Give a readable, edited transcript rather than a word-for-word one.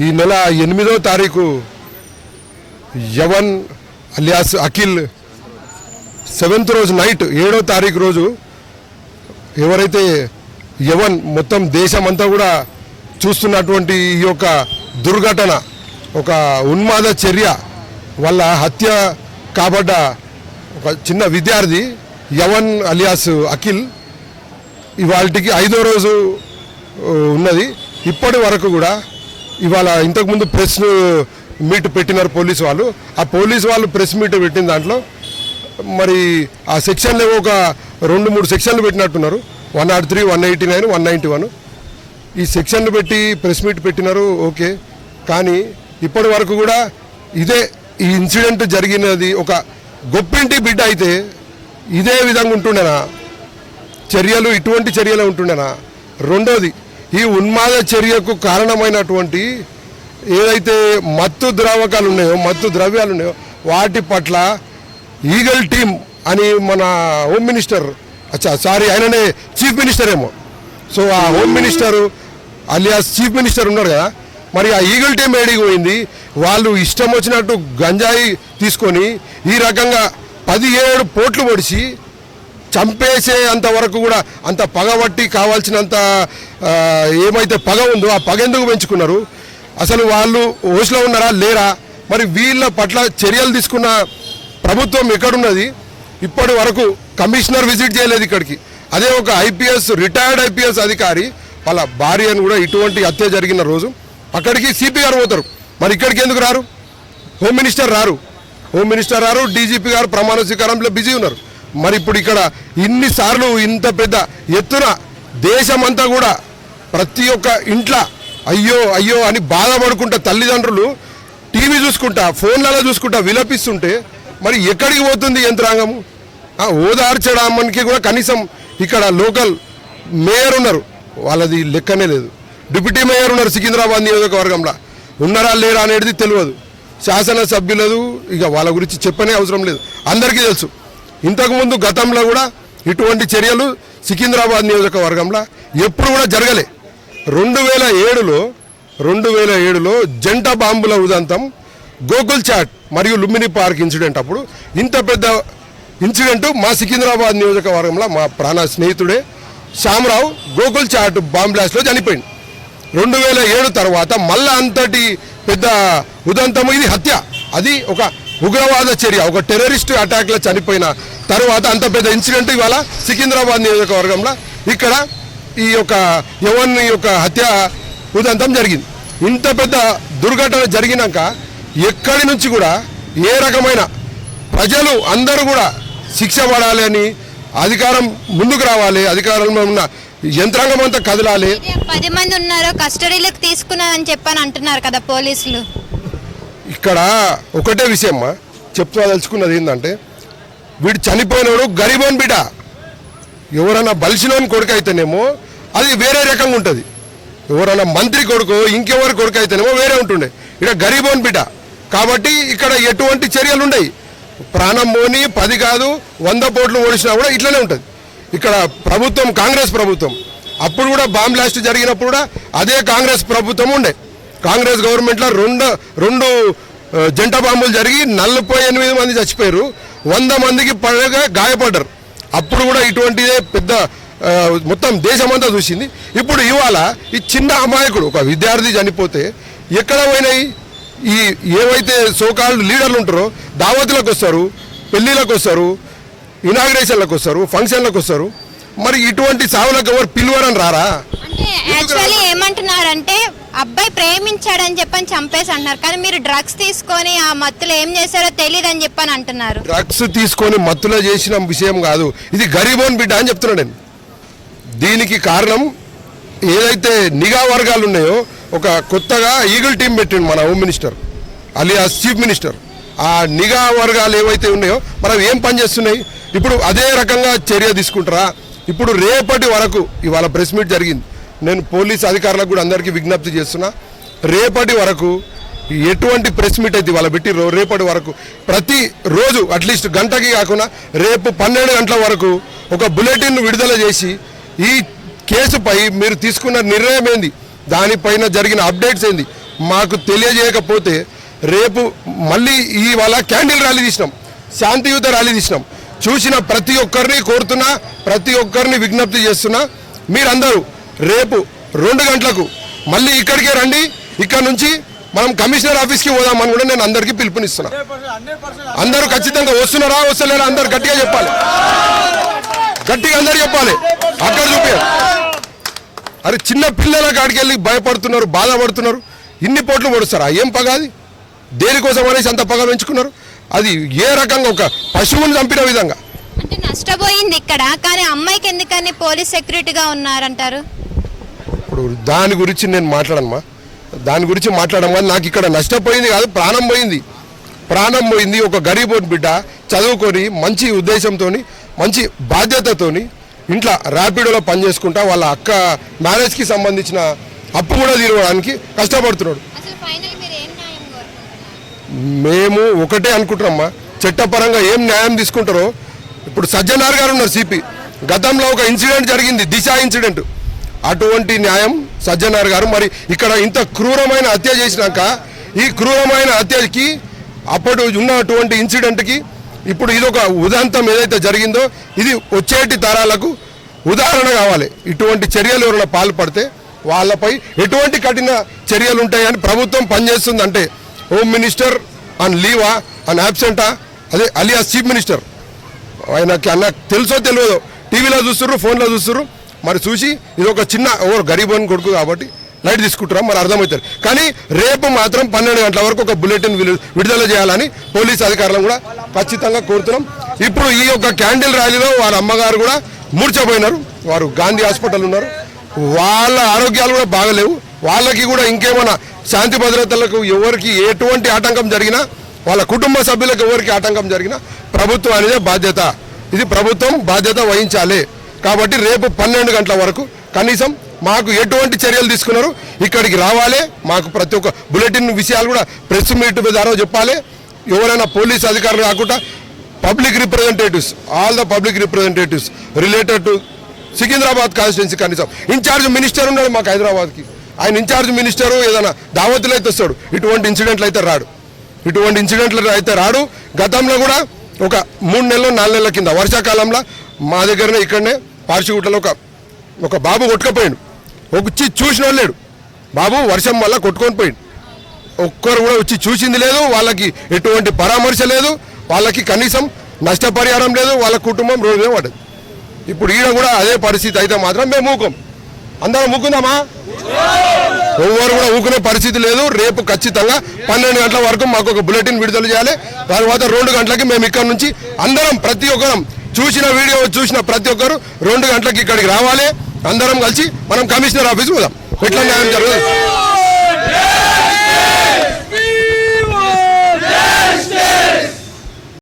ఈ నెల 8వ తారీఖు యవన్ అలియాస్ అఖిల్ 7th రోజు నైట్ 7వ తారీఖు రోజు ఎవరైతే యవన్ మొత్తం దేశమంతా కూడా చూస్తున్నటువంటి ఈ యొక్క దుర్ఘటన ఒక ఉన్మాద చర్య వల్ల హత్య కాబడ్డ ఒక చిన్న విద్యార్థి యవన్ అలియాస్ అఖిల్ ఇవాళకి 5వ రోజు ఉన్నది. ఇప్పటి వరకు కూడా ఇవాళ ఇంతకుముందు ప్రెస్ మీట్ పెట్టినారు పోలీసు వాళ్ళు. ఆ పోలీసు వాళ్ళు ప్రెస్ మీట్ పెట్టిన దాంట్లో మరి ఆ సెక్షన్లు ఏవో ఒక 2-3 సెక్షన్లు పెట్టినట్టున్నారు. 103, 189, 191 ఈ సెక్షన్లు పెట్టి ప్రెస్ మీట్ పెట్టినారు. ఓకే, కానీ ఇప్పటి వరకు కూడా ఇదే ఈ ఇన్సిడెంట్ జరిగినది ఒక గొప్పింటి బిడ్డ అయితే ఇదే విధంగా ఉంటుండేనా చర్యలు, ఇటువంటి చర్యలు ఉంటుండేనా? రెండోది, ఈ ఉన్మాద చర్యకు కారణమైనటువంటి ఏదైతే మత్తు ద్రావకాలు ఉన్నాయో, మత్తు ద్రవ్యాలు ఉన్నాయో వాటి పట్ల ఈగల్ టీమ్ అని మన హోమ్ మినిస్టర్ ఆయననే చీఫ్ మినిస్టర్ ఏమో, సో ఆ home minister alias chief minister ఉన్నారు కదా, మరి ఆ ఈగల్ టీమ్ ఏడికి పోయింది? వాళ్ళు ఇష్టం వచ్చినట్టు గంజాయి తీసుకొని ఈ రకంగా 17 పోట్లు పొడిచి చంపేసే అంతవరకు కూడా అంత పగబట్టి కావాల్సినంత ఏమైతే పగ ఉందో ఆ పగ ఎందుకు పెంచుకున్నారు? అసలు వాళ్ళు ఓష్లో ఉన్నారా లేరా? మరి వీళ్ళ పట్ల చర్యలు తీసుకున్న ప్రభుత్వం ఎక్కడున్నది? ఇప్పటి వరకు కమిషనర్ విజిట్ చేయలేదు ఇక్కడికి. అదే ఒక రిటైర్డ్ ఐపీఎస్ అధికారి వాళ్ళ భార్యను కూడా ఇటువంటి హత్య జరిగిన రోజు అక్కడికి సిపి గారు పోతారు, మరి ఇక్కడికి ఎందుకు రారు? హోమ్ మినిస్టర్ రారు, డీజీపీ గారు ప్రమాణ స్వీకారంలో బిజీ ఉన్నారు. మరి ఇప్పుడు ఇక్కడ ఇన్నిసార్లు ఇంత పెద్ద ఎత్తున దేశమంతా కూడా ప్రతి ఒక్క ఇంట్లో అయ్యో అయ్యో అని బాధపడుకుంటా తల్లిదండ్రులు టీవీ చూసుకుంటా ఫోన్లలో చూసుకుంటా విలపిస్తుంటే మరి ఎక్కడికి పోతుంది యంత్రాంగము? ఓదార్చడానికి కూడా కనీసం ఇక్కడ లోకల్ మేయర్ ఉన్నారు, వాళ్ళది లెక్కనే లేదు. డిప్యూటీ మేయర్ ఉన్నారు సికింద్రాబాద్ నియోజకవర్గంలో, ఉన్నారా లేరా అనేది తెలియదు. శాసనసభ్యులదు ఇక వాళ్ళ గురించి చెప్పనే అవసరం లేదు, అందరికీ తెలుసు. ఇంతకుముందు గతంలో కూడా ఇటువంటి చర్యలు సికింద్రాబాద్ నియోజకవర్గంలో ఎప్పుడు కూడా జరగలే. 2007లో జంట బాంబుల ఉదంతం, గోకుల్ చాట్ మరియు లుంబిని పార్క్ ఇన్సిడెంట్ అప్పుడు ఇంత పెద్ద ఇన్సిడెంట్ మా సికింద్రాబాద్ నియోజకవర్గంలో మా ప్రాణ స్నేహితుడే శ్యామరావు గోకుల్ చాట్ బాంబ్ బ్లాస్ట్లో చనిపోయింది. 2007 తర్వాత మళ్ళా అంతటి పెద్ద ఉదంతము, ఇది హత్య, అది ఒక ఉగ్రవాద చర్య, ఒక టెర్రరిస్ట్ అటాక్లో చనిపోయిన తర్వాత అంత పెద్ద ఇన్సిడెంట్ ఇవాళ సికింద్రాబాద్ నియోజకవర్గంలో ఇక్కడ ఈ యొక్క యవన్ యొక్క హత్య ఉదంతం జరిగింది. ఇంత పెద్ద దుర్ఘటన జరిగినాక ఎక్కడి నుంచి కూడా ఏ రకమైన ప్రజలు అందరూ కూడా శిక్ష పడాలి అని అధికారం ముందుకు రావాలి, అధికారంలో ఉన్న యంత్రాంగం అంతా కదలాలి. 10 మంది ఉన్నారు కస్టడీలోకి తీసుకున్నారని చెప్పని అంటున్నారు కదా పోలీసులు. ఇక్కడ ఒకటే విషయమ్మా తెలుసుకున్నది ఏంటంటే, వీడు చనిపోయినాడు గరీబోన్ బిడ్డ. ఎవరైనా బలిసినోని కొడుకు అయితేనేమో అది వేరే రకంగా ఉంటుంది, ఎవరైనా మంత్రి కొడుకు ఇంకెవరి కొడుకు అయితేనేమో వేరే ఉంటుండే. ఇక్కడ గరీబోన్ బిడ్డ కాబట్టి ఇక్కడ ఎటువంటి చర్యలు ఉండవు. ప్రాణం పోని 10 కాదు 100 పోట్లు ఓడిసినా కూడా ఇట్లనే ఉంటుంది. ఇక్కడ ప్రభుత్వం కాంగ్రెస్ ప్రభుత్వం, అప్పుడు కూడా బాంబ్ బ్లాస్ట్ జరిగినప్పుడు కూడా అదే కాంగ్రెస్ ప్రభుత్వం ఉండే. కాంగ్రెస్ గవర్నమెంట్లో రెండు జంట బాంబులు జరిగి 48 మంది చచ్చిపోయారు, 100 మందికి పడగా గాయపడ్డారు. అప్పుడు కూడా ఇటువంటిదే పెద్ద మొత్తం దేశమంతా చూసింది. ఇప్పుడు ఇవాళ ఈ చిన్న అమాయకుడు ఒక విద్యార్థి చనిపోతే ఎక్కడ పోయినాయి? ఈ ఏవైతే సోకాల్డ్ లీడర్లు ఉంటారో దావతులకు వస్తారు, పెళ్ళిళ్ళకు వస్తారు, ఇనాగ్రేషన్లకు వస్తారు, ఫంక్షన్లకు వస్తారు. మరి ఇటువంటి సావులకు ఎవరు పిలువరని రారా? అంటే యాక్చువల్లీ ఏమంటున్నారంటే అబ్బాయి ప్రేమించాడని చెప్పని చంపేసి అంటున్నారు, కానీ మీరు డ్రగ్స్ తీసుకొని ఆ మత్తులో ఏం చేశారో తెలియదని చెప్పని అంటున్నారు. డ్రగ్స్ తీసుకొని మత్తులో చేసిన విషయం కాదు, ఇది గరీబోన్ బిడ్డ అని చెప్తున్నాడు నేను. దీనికి కారణం ఏదైతే నిఘా వర్గాలు ఉన్నాయో, ఒక కొత్తగా ఈగల్ టీం పెట్టిండు మన home minister alias chief minister. ఆ నిఘా వర్గాలు ఏవైతే ఉన్నాయో మనం ఏం పని చేస్తున్నాయి? ఇప్పుడు అదే రకంగా చర్య తీసుకుంటారా? ఇప్పుడు రేపటి వరకు ఇవాళ ప్రెస్ మీట్ జరిగింది, నేను పోలీస్ అధికారులకు కూడా అందరికీ విజ్ఞప్తి చేస్తున్నా, రేపటి వరకు ఎటువంటి ప్రెస్ మీట్ అయితే ఇవాళ పెట్టి రేపటి వరకు ప్రతి రోజు అట్లీస్ట్ గంటకి కాకుండా రేపు 12 గంటల వరకు ఒక బులెటిన్ విడుదల చేసి ఈ కేసుపై మీరు తీసుకున్న నిర్ణయం ఏంది, దానిపైన జరిగిన అప్డేట్స్ ఏంది మాకు తెలియజేయకపోతే రేపు మళ్ళీ ఇవాళ క్యాండిల్ ర్యాలీ తీసినాం, శాంతియుత ర్యాలీ తీసినాం. చూసిన ప్రతి ఒక్కరిని కోరుతున్నా, ప్రతి ఒక్కరిని విజ్ఞప్తి చేస్తున్నా, మీరందరూ రేపు 2 గంటలకు మళ్ళీ ఇక్కడికే రండి. ఇక్కడ నుంచి మనం కమిషనర్ ఆఫీస్కి పోదామని కూడా నేను అందరికీ పిలుపునిస్తున్నా. అందరూ ఖచ్చితంగా వస్తున్నారా వస్తలేరా అందరు గట్టిగా చెప్పాలి, గట్టిగా అందరు చెప్పాలి. అక్కడ చూపారు, అరే చిన్న పిల్లల కాడికి వెళ్ళి భయపడుతున్నారు, బాధపడుతున్నారు. ఇన్ని పోట్లు పొడుస్తారా? ఏం పగ అది? దేనికోసం అనేసి అంత పగ పెంచుకున్నారు? అది ఏ రకంగా ఒక పశువుని చంపిన విధంగా. అంటే నష్టపోయింది ఇక్కడ, కానీ అమ్మాయికి ఎందుకని పోలీస్ సెక్యూరిటీగా ఉన్నారంటారు? ఇప్పుడు దాని గురించి నేను మాట్లాడనమ్మా, దాని గురించి మాట్లాడమా. నాకు ఇక్కడ నష్టపోయింది కాదు, ప్రాణం పోయింది. ప్రాణం పోయింది. ఒక గరీబోని బిడ్డ చదువుకొని మంచి ఉద్దేశంతో, మంచి బాధ్యతతోని ఇంట్లో ర్యాపిడోలో పనిచేసుకుంటా వాళ్ళ అక్క మ్యారేజ్కి సంబంధించిన అప్పు కూడా తీరడానికి కష్టపడుతున్నాడు. అసలు ఫైనల్ మీరు ఏం న్యాయం కోరుకుంటున్నారు? మేము ఒకటే అనుకుంటున్నామ్మా, చట్టపరంగా ఏం న్యాయం తీసుకుంటారో. ఇప్పుడు సజ్జనార్ గారు ఉన్నారు సిపి, గతంలో ఒక ఇన్సిడెంట్ జరిగింది, దిశ ఇన్సిడెంట్. అటువంటి న్యాయం సజ్జనార్ గారు. మరి ఇక్కడ ఇంత క్రూరమైన హత్య చేసినాక ఈ క్రూరమైన హత్యకి అప్పుడు ఉన్నటువంటి ఇన్సిడెంట్కి ఇప్పుడు ఇదొక ఉదంతం ఏదైతే జరిగిందో ఇది వచ్చేటి తరాలకు ఉదాహరణ కావాలి. ఇటువంటి చర్యలు ఎవరైనా పాల్పడితే వాళ్ళపై ఎటువంటి కఠిన చర్యలు ఉంటాయని ప్రభుత్వం పనిచేస్తుందంటే హోమ్ మినిస్టర్ ఆన్ లీవా ఆన్ యాబ్సెంటా, అదే అలియాస్ చీఫ్ మినిస్టర్, ఆయనకి అన్న తెలుసో తెలియదో టీవీలో చూస్తుర్రు, ఫోన్లో చూస్తుర్రు. మరి చూసి ఇది ఒక చిన్న గరీబోని కొడుకు కాబట్టి లైట్ తీసుకుంటారా మరి అర్థమవుతారు. కానీ రేపు మాత్రం 12 గంటల వరకు ఒక బులెటిన్ విడుదల చేయాలని పోలీస్ అధికారులను కూడా ఖచ్చితంగా కోరుతున్నాం. ఇప్పుడు ఈ యొక్క క్యాండిల్ ర్యాలీలో వాళ్ళ అమ్మగారు కూడా మూర్చపోయినారు, వారు గాంధీ హాస్పిటల్ ఉన్నారు, వాళ్ళ ఆరోగ్యాలు కూడా బాగలేవు. వాళ్ళకి కూడా ఇంకేమైనా శాంతి భద్రతలకు ఎవరికి ఎటువంటి ఆటంకం జరిగినా, వాళ్ళ కుటుంబ సభ్యులకు ఎవరికి ఆటంకం జరిగినా ప్రభుత్వం అనేదే బాధ్యత. ఇది ప్రభుత్వం బాధ్యత వహించాలి. కాబట్టి రేపు 12 గంటల వరకు కనీసం మాకు ఎటువంటి చర్యలు తీసుకున్నారు ఇక్కడికి రావాలి. మాకు ప్రతి ఒక్క బులెటిన్ విషయాలు కూడా ప్రెస్ మీట్ ద్వారా చెప్పాలి. ఎవరైనా పోలీస్ అధికారులు కాకుండా public representatives, all the public representatives related to Secunderabad constituency కనీసం ఇన్ఛార్జ్ మినిస్టర్ ఉన్నాడు మాకు హైదరాబాద్కి, ఆయన ఇన్ఛార్జ్ మినిస్టరు ఏదైనా దావతులు అయితే వస్తాడు, ఇటువంటి ఇన్సిడెంట్లు అయితే రాడు, ఇటువంటి ఇన్సిడెంట్లు అయితే రాడు. గతంలో కూడా ఒక 3 నెలలు 4 నెలల కింద వర్షాకాలంలో మా దగ్గరనే ఇక్కడనే పార్షిగుట్టలో ఒక బాబు కొట్టుకుపోయాడు. వచ్చి చూసిన వాళ్ళు లేడు, బాబు వర్షం వల్ల కొట్టుకొని పోయాడు. ఒక్కరు కూడా వచ్చి చూసింది లేదు, వాళ్ళకి ఎటువంటి పరామర్శ లేదు, వాళ్ళకి కనీసం నష్టపరిహారం లేదు, వాళ్ళ కుటుంబం రోడ్డు మీద పడ్డది. ఇప్పుడు ఈయన కూడా అదే పరిస్థితి అయితే మాత్రం మేము ఊకం, అందరం ఊకుందామా? ఎవరు కూడా ఊకునే పరిస్థితి లేదు. రేపు ఖచ్చితంగా 12 గంటల వరకు మాకు ఒక బులెటిన్ విడుదల చేయాలి. తర్వాత 2 గంటలకి మేము ఇక్కడ నుంచి అందరం ప్రతి ఒక్కరం చూసిన వీడియో చూసిన ప్రతి ఒక్కరు 2 గంటలకి ఇక్కడికి రావాలి. అందరం కలిసి మనం కమిషనర్ ఆఫీస్కి పోదాం, ఎట్లా న్యాయం జరుగుతుంది.